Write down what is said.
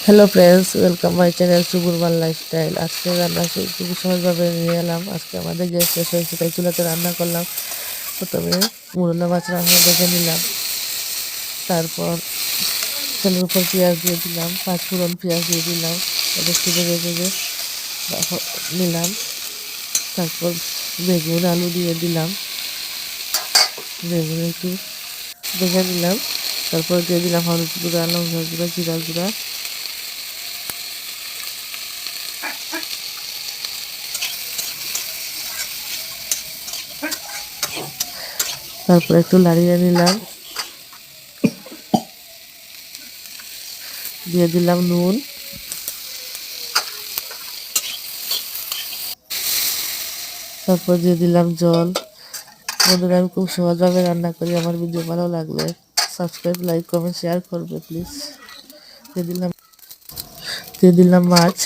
Hello friends, welcome my channel সুগুরমান lifestyle. আজকে রান্না খুবই সহজভাবে নিয়ে এলাম। আজকে আমাদের গ্যাস শেষ হয়েছে, তাই চুলাতে রান্না করলাম। প্রথমে মুরলা মাছ রান্না দেখে নিলাম, তারপর তেলের উপর পেঁয়াজ দিয়ে দিলাম, পাঁচফোড়ন পেঁয়াজ দিয়ে দিলাম, একটু ভেজে ভেজে নিলাম। তারপর বেগুন আলু দিয়ে দিলাম, বেগুন একটু ভেজে নিলাম। তারপর দিয়ে দিলাম হলুদ গুঁড়া, লঙ্কা গুঁড়া, জিরা গুঁড়া। তারপর একটু নাড়িয়ে নিলাম, দিয়ে দিলাম নুন। তারপর দিয়ে দিলাম জল। বন্ধুরা, আমি খুব সহজভাবে রান্না করি। আমার ভিডিও ভালো লাগলে সাবস্ক্রাইব, লাইক, কমেন্ট, শেয়ার করবে প্লিজ। দিয়ে দিলাম মাছ।